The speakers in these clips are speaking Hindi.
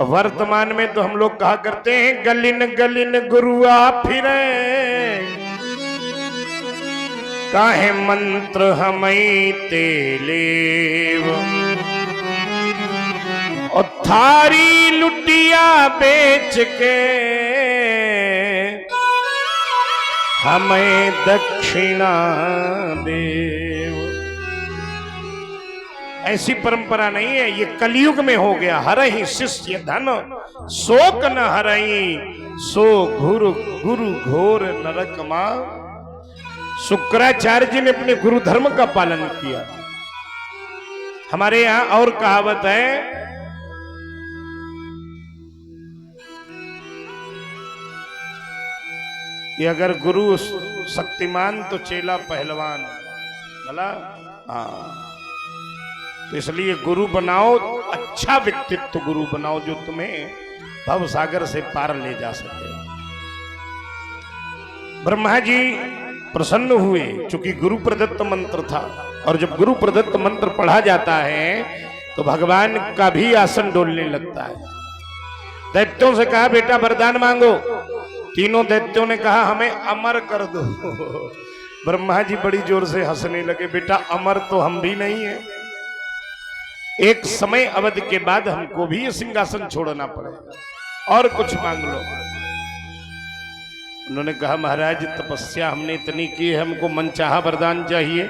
वर्तमान में तो हम लोग कहा करते हैं गलिन गलिन गुरुआ फिरे, काहे मंत्र हमें तेलेव, और थारी लुटिया बेच के हमें दक्षिणा देव। ऐसी परंपरा नहीं है, ये कलयुग में हो गया। हरहि शिष्य धन शोक न हरहि, सो गुरु गुरु घोर नरक मां। शुक्राचार्य जी ने अपने गुरु धर्म का पालन किया। हमारे यहां और कहावत है, कि अगर गुरु शक्तिमान तो चेला पहलवान, बोला हाँ। तो इसलिए गुरु बनाओ, अच्छा व्यक्तित्व गुरु बनाओ जो तुम्हें भव सागर से पार ले जा सके। ब्रह्मा जी प्रसन्न हुए, चूंकि गुरु प्रदत्त मंत्र था, और जब गुरु प्रदत्त मंत्र पढ़ा जाता है तो भगवान का भी आसन डोलने लगता है। दैत्यों से कहा बेटा वरदान मांगो, तीनों दैत्यों ने कहा हमें अमर कर दो। ब्रह्मा जी बड़ी जोर से हंसने लगे, बेटा अमर तो हम भी नहीं है, एक समय अवधि के बाद हमको भी ये सिंहासन छोड़ना पड़ेगा, और कुछ मांग लो। उन्होंने कहा महाराज तपस्या हमने इतनी की है, हमको मनचाहा वरदान चाहिए।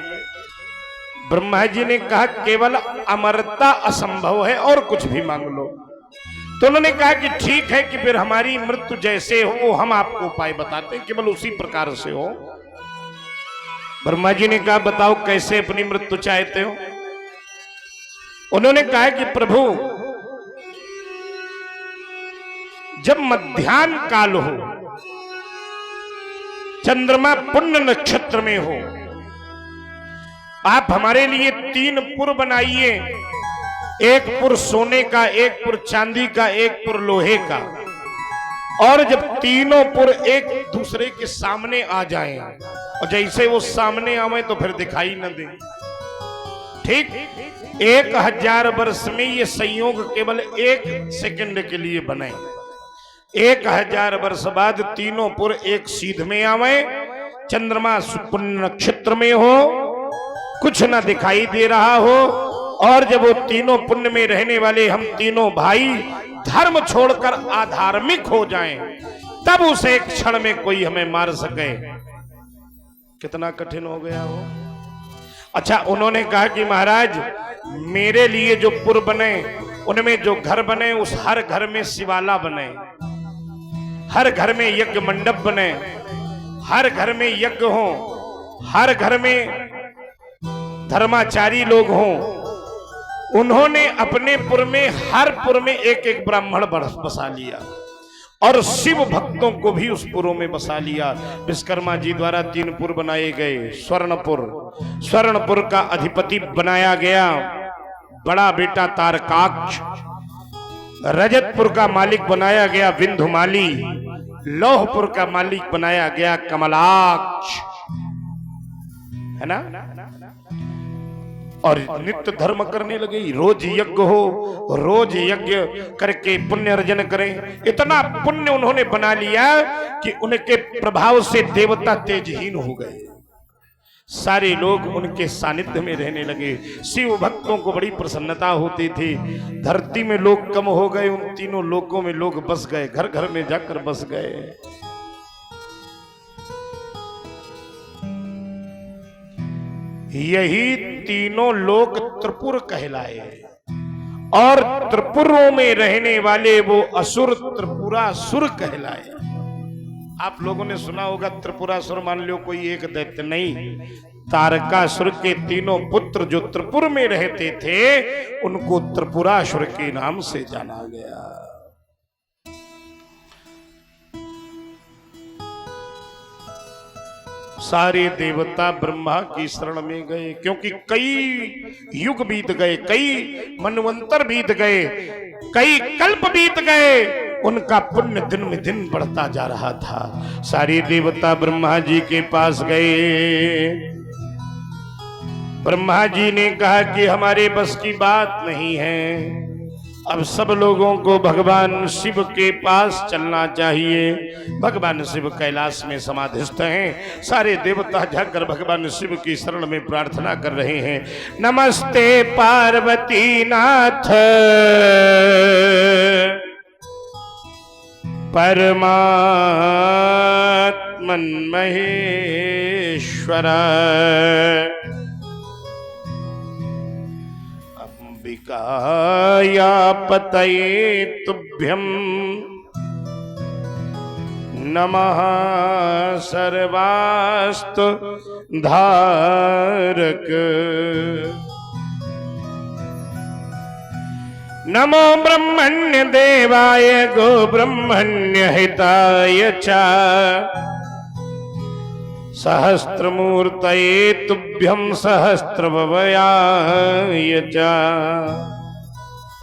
ब्रह्मा जी ने कहा केवल अमरता असंभव है, और कुछ भी मांग लो। तो उन्होंने कहा कि ठीक है कि फिर हमारी मृत्यु जैसे हो वो हम आपको उपाय बताते हैं, केवल उसी प्रकार से हो। ब्रह्मा जी ने कहा बताओ कैसे अपनी मृत्यु चाहते हो। उन्होंने कहा कि प्रभु जब मध्याह्न काल हो, चंद्रमा पुण्य नक्षत्र में हो, आप हमारे लिए 3 पुर बनाइए, एक पुर सोने का, एक पुर चांदी का, एक पुर लोहे का, और जब तीनों पुर एक दूसरे के सामने आ जाएं, और जैसे वो सामने आवे तो फिर दिखाई न दे। ठीक 1000 वर्ष में ये संयोग केवल 1 सेकंड के लिए बने। 1000 वर्ष बाद तीनों पुर एक सीध में आवे, चंद्रमा पुण्य नक्षत्र में हो, कुछ ना दिखाई दे रहा हो, और जब वो तीनों पुण्य में रहने वाले हम तीनों भाई धर्म छोड़कर अधार्मिक हो जाएं, तब उसे एक क्षण में कोई हमें मार सके। कितना कठिन हो गया हो। अच्छा उन्होंने कहा कि महाराज मेरे लिए जो पुर बने, उनमें जो घर बने, उस हर घर में शिवाला बने, हर घर में यज्ञ मंडप बने, हर घर में यज्ञ हो, हर घर में धर्माचारी लोग हों। उन्होंने अपने पुर में हर पुर में एक एक ब्राह्मण बसा लिया, और शिव भक्तों को भी उस पुरों में बसा लिया। विश्वकर्मा जी द्वारा 3 पुर बनाए गए। स्वर्णपुर का अधिपति बनाया गया बड़ा बेटा तारकाक्ष, रजतपुर का मालिक बनाया गया विंध्युमाली, लौहपुर का मालिक बनाया गया कमलाक्ष, है ना। और नित्य धर्म करने लगे, रोज यज्ञ हो, रोज यज्ञ करके पुण्य अर्जन करें। इतना पुण्य उन्होंने बना लिया कि उनके प्रभाव से देवता तेजहीन हो गए, सारे लोग उनके सानिध्य में रहने लगे। शिव भक्तों को बड़ी प्रसन्नता होती थी। धरती में लोग कम हो गए, उन तीनों लोकों में लोग बस गए, घर घर में जाकर बस गए। यही तीनों लोक त्रिपुर कहलाए, और त्रिपुरों में रहने वाले वो असुर त्रिपुरासुर कहलाए। आप लोगों ने सुना होगा त्रिपुरासुर मान लो कोई एक दैत्य नहीं, तारकासुर के 3 पुत्र जो त्रिपुर में रहते थे उनको त्रिपुरासुर के नाम से जाना गया। सारे देवता ब्रह्मा की शरण में गए, क्योंकि कई युग बीत गए, कई मनवंतर बीत गए, कई कल्प बीत गए, उनका पुण्य दिन में दिन बढ़ता जा रहा था। सारे देवता ब्रह्मा जी के पास गए। ब्रह्मा जी ने कहा कि हमारे बस की बात नहीं है, अब सब लोगों को भगवान शिव के पास चलना चाहिए। भगवान शिव कैलाश में समाधिस्थ हैं। सारे देवता जाकर भगवान शिव की शरण में प्रार्थना कर रहे हैं। नमस्ते पार्वती नाथ परमात्मन महेश्वर अंबिकाया पतये तुभ्यं नमः सर्वास्तु धारक। नमो ब्रह्मण्य देवाय गो ब्रह्मण्य हिताय च सहस्त्रमूर्तये तुभ्यं सहस्त्रभवयाय च।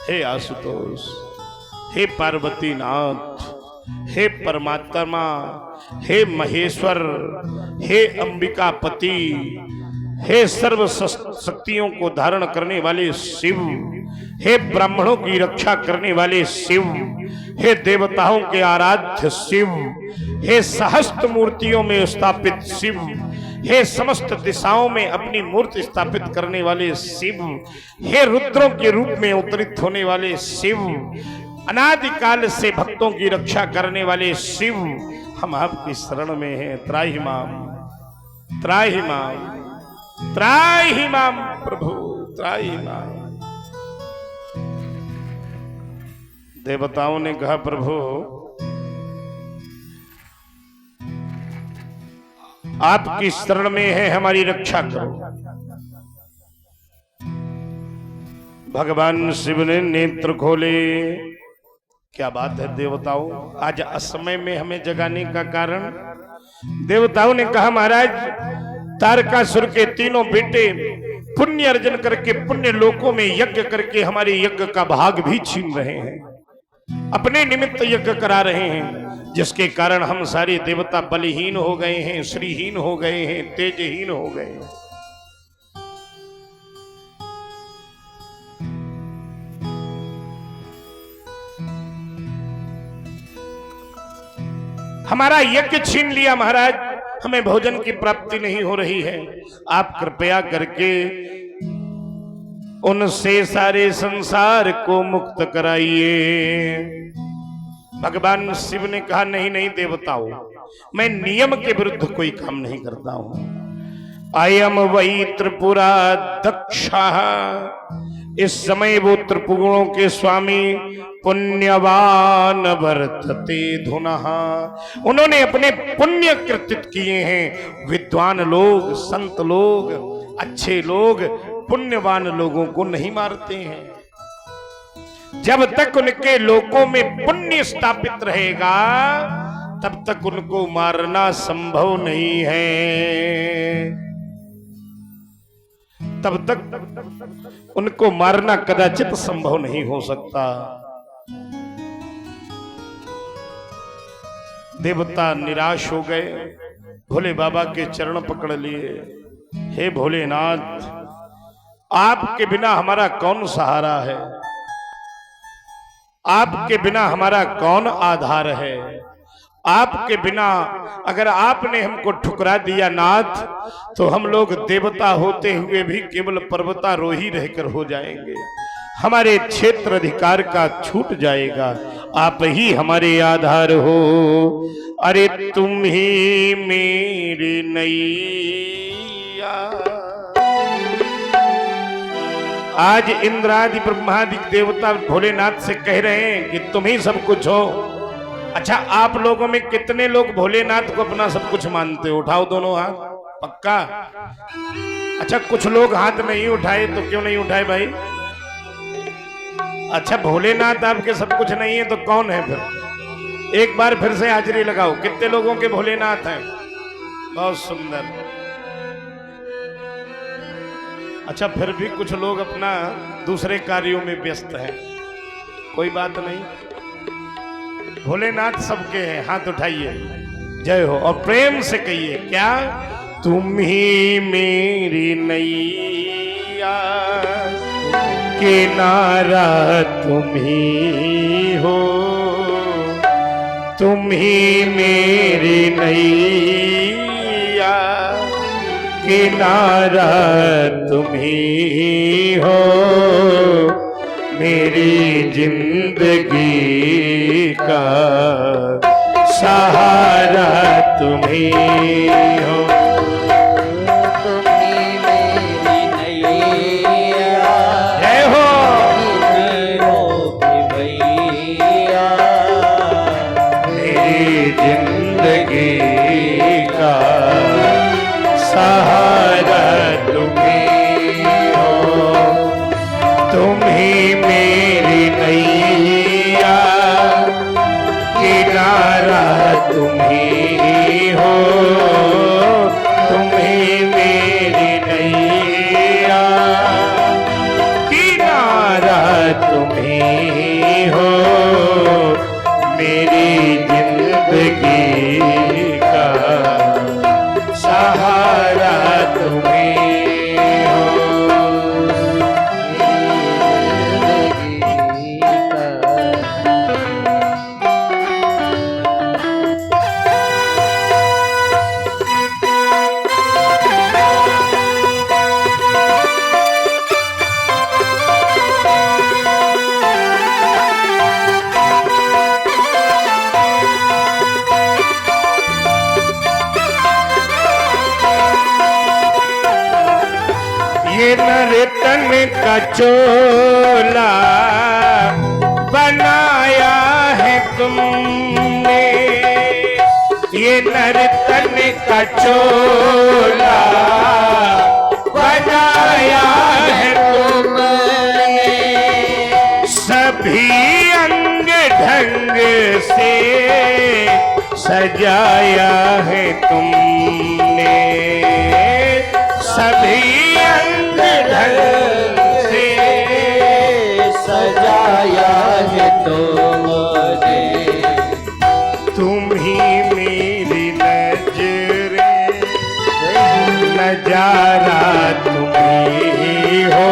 हे आशुतोष, हे पार्वती नाथ, हे परमात्मा, हे महेश्वर, हे अंबिकापति, हे सर्व शक्तियों को धारण करने वाले शिव, हे ब्राह्मणों की रक्षा करने वाले शिव, हे देवताओं के आराध्य शिव, हे सहस्त्र मूर्तियों में स्थापित शिव, हे समस्त दिशाओं में अपनी मूर्ति स्थापित करने वाले शिव, हे रुद्रों के रूप में अवतरित होने वाले शिव, अनादिकाल से भक्तों की रक्षा करने वाले शिव, हम आपकी शरण में हैं। त्राहि माम, त्राहि माम, त्राहि माम प्रभु, त्राहि माम। देवताओं ने कहा प्रभु आपकी शरण में है, हमारी रक्षा करो। भगवान शिव ने नेत्र खोले। क्या बात है देवताओं, आज असमय में हमें जगाने का कारण। देवताओं ने कहा महाराज तारकासुर के तीनों बेटे पुण्य अर्जन करके पुण्य लोकों में यज्ञ करके हमारे यज्ञ का भाग भी छीन रहे हैं, अपने निमित्त यज्ञ करा रहे हैं, जिसके कारण हम सारे देवता बलहीन हो गए हैं, श्रीहीन हो गए हैं, तेजहीन हो गए हैं। हमारा यज्ञ छीन लिया महाराज, हमें भोजन की प्राप्ति नहीं हो रही है। आप कृपया करके उनसे सारे संसार को मुक्त कराइए। भगवान शिव ने कहा नहीं नहीं देवताओं, मैं नियम के विरुद्ध कोई काम नहीं करता हूं। अयम वही त्रिपुरा दक्षा, इस समय वो त्रिपुरों के स्वामी पुण्यवान वर्तते धुनः, उन्होंने अपने पुण्य कृत्य किए हैं। विद्वान लोग, संत लोग, अच्छे लोग पुण्यवान लोगों को नहीं मारते हैं। जब तक उनके लोकों में पुण्य स्थापित रहेगा तब तक उनको मारना संभव नहीं है, तब तक उनको मारना कदाचित संभव नहीं हो सकता। देवता निराश हो गए, भोले बाबा के चरण पकड़ लिए। हे भोलेनाथ, आपके बिना हमारा कौन सहारा है, आपके बिना हमारा कौन आधार है। आपके बिना अगर आपने हमको ठुकरा दिया नाथ, तो हम लोग देवता होते हुए भी केवल पर्वतारोही रहकर हो जाएंगे, हमारे क्षेत्र अधिकार का छूट जाएगा। आप ही हमारे आधार हो। अरे तुम ही मेरी नैया। आज इंद्रादि ब्रह्मादि देवता भोलेनाथ से कह रहे हैं कि तुम ही सब कुछ हो। अच्छा, आप लोगों में कितने लोग भोलेनाथ को अपना सब कुछ मानते हो? उठाओ दोनों हाथ, पक्का? अच्छा, कुछ लोग हाथ नहीं उठाए तो क्यों नहीं उठाए भाई? अच्छा, भोलेनाथ आपके सब कुछ नहीं है तो कौन है फिर? एक बार फिर से हाजिरी लगाओ, कितने लोगों के भोलेनाथ हैं? बहुत सुंदर। अच्छा, फिर भी कुछ लोग अपना दूसरे कार्यों में व्यस्त हैं, कोई बात नहीं, भोलेनाथ सबके हैं। हाथ उठाइए, जय हो, और प्रेम से कहिए क्या? तुम ही मेरी नैया। किनारा तुम ही हो, तुम ही मेरी नैया, किनारा तुम ही हो, मेरी जिंदगी का सहारा तुम ही हो। सहारा तुम्ही हो, तुम ही मेरी नैया, किनारा तुम ही हो, तुम ही मेरी नैया, किनारा तुम ही हो, मेरी जिंदगी का सहारा तुम्हें हो। ये नर्तन का चोला बनाया है तुमने, ये नर्तन का चोला बनाया है तुमने, सभी अंग ढंग से सजाया है तुमने, सभी से सजाया है तुमने, तुम ही मेरी नजरें, नजारा तुम ही हो,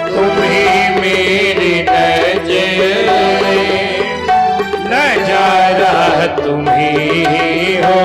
तुम ही मेरी नजरें, नजारा तुम ही हो,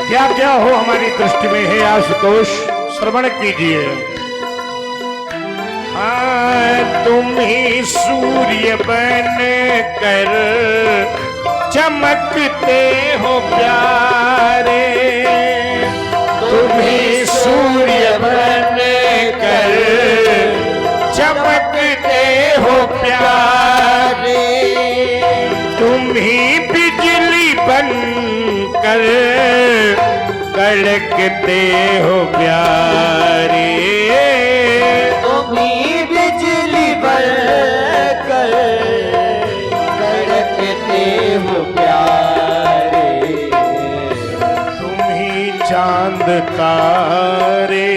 क्या क्या हो हमारी दृष्टि में है आशुतोष, श्रवण कीजिए। तुम ही सूर्य बन कर चमकते हो प्यारे, तुम ही सूर्य बन कर चमकते हो प्यारे, तुम ही बिजली बन कर कड़कते हो प्यारे, तुम ही बिजली बनकर कड़कते हो प्यारे, तुम ही चांद तारे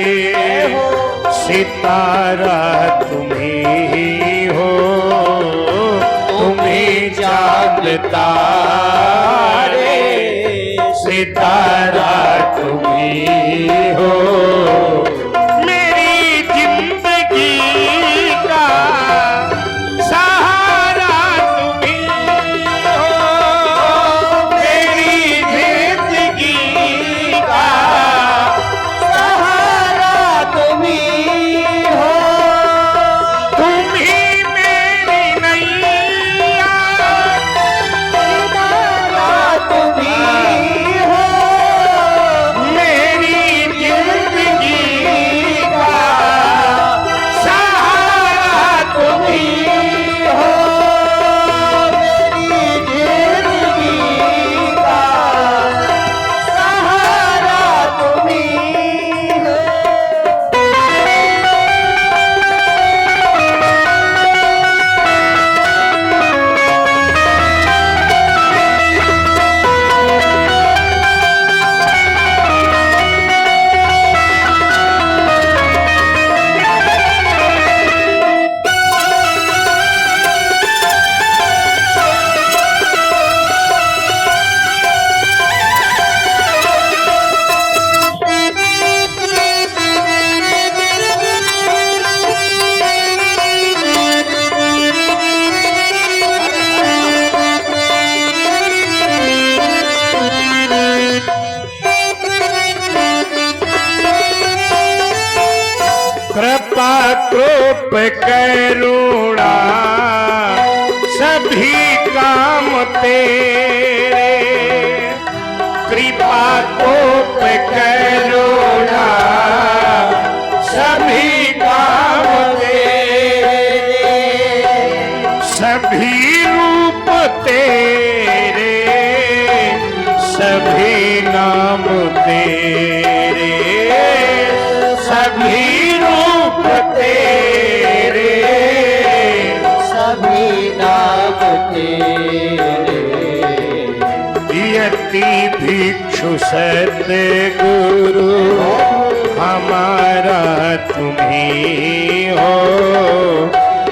सितारा तुम ही हो, तुम ही चांद तारे सितारा तुम ही हो, मेरी जिंदगी का सहारा तुम ही हो, मेरी जिंदगी का कृपा कृप करुणा सभी काम तेरे, कृपा कृप करुणा सभी काम तेरे, सभी रूप तेरे, सभी नाम तेरे, सभी रूप तेरे, सभी नाम तेरे। यति भिक्षु सतगुरु हमारा तुम्ही हो,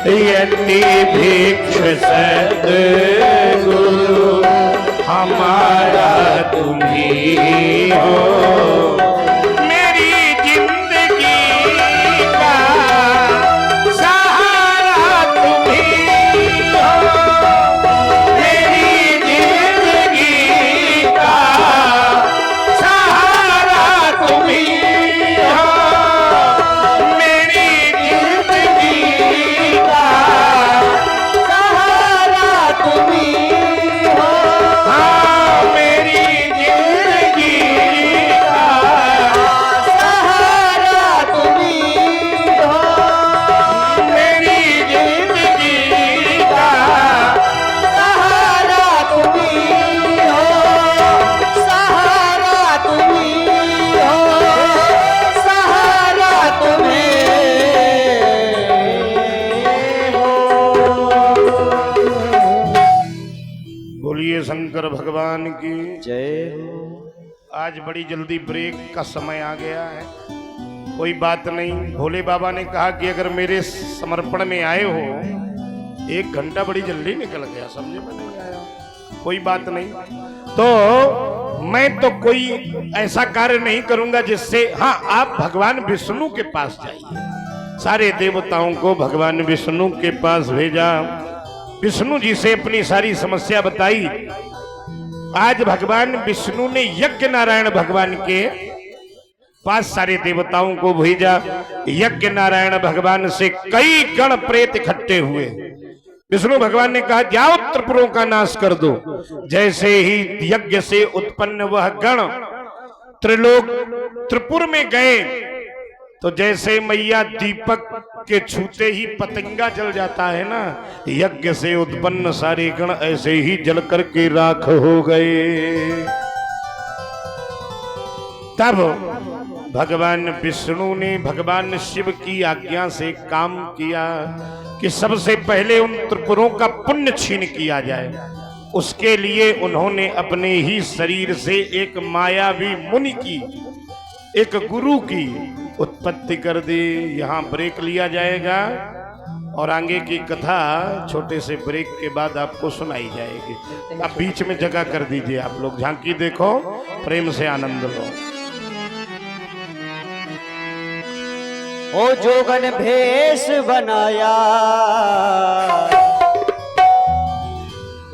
यति भिक्षु सतगुरु हमारा तुम्ही हो, मेरी जिंदगी का सहारा तुम्ही हो, मेरी जिंदगी का सहारा तुम्ही हो, मेरी जिंदगी का सहारा तुम्ही हो, हाँ, मेरी जिंदगी का सहारा तुम्ही हो, मेरी जिंदगी का सहारा तुम्ही हो, सहारा तुम्ही हो, सहारा तुम्हें हो। बोलिए शंकर भगवान की। जय हो। आज बड़ी जल्दी ब्रेक का समय आ गया है, कोई बात नहीं। भोले बाबा ने कहा कि अगर मेरे समर्पण में आए हो, 1 घंटा बड़ी जल्दी निकल गया, समझे में नहीं आया, कोई बात नहीं। तो मैं तो कोई ऐसा कार्य नहीं करूंगा जिससे, हाँ, आप भगवान विष्णु के पास जाइए। सारे देवताओं को भगवान विष्णु के पास भेजा, विष्णु जी से अपनी सारी समस्या बताई। आज भगवान विष्णु ने यज्ञ नारायण भगवान के पास सारे देवताओं को भेजा। यज्ञ नारायण भगवान से कई गण प्रेत इकट्ठे हुए। विष्णु भगवान ने कहा जाओ त्रिपुरों का नाश कर दो। जैसे ही यज्ञ से उत्पन्न वह गण त्रिलोक त्रिपुर में गए, तो जैसे मैया दीपक के छूते ही पतंगा जल जाता है ना, यज्ञ से उत्पन्न सारे गण ऐसे ही जल करके राख हो गए। तब भगवान विष्णु ने भगवान शिव की आज्ञा से काम किया कि सबसे पहले उन त्रिपुरों का पुण्य छीन किया जाए। उसके लिए उन्होंने अपने ही शरीर से एक मायावी मुनि की, एक गुरु की उत्पत्ति कर दी। यहाँ ब्रेक लिया जाएगा और आगे की कथा छोटे से ब्रेक के बाद आपको सुनाई जाएगी। अब बीच में जगह कर दीजिए, आप लोग झांकी देखो, प्रेम से आनंद लो। ओ जोगन भेष बनाया,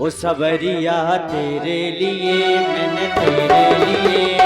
ओ सबरिया तेरे लिए, मैंने तेरे लिए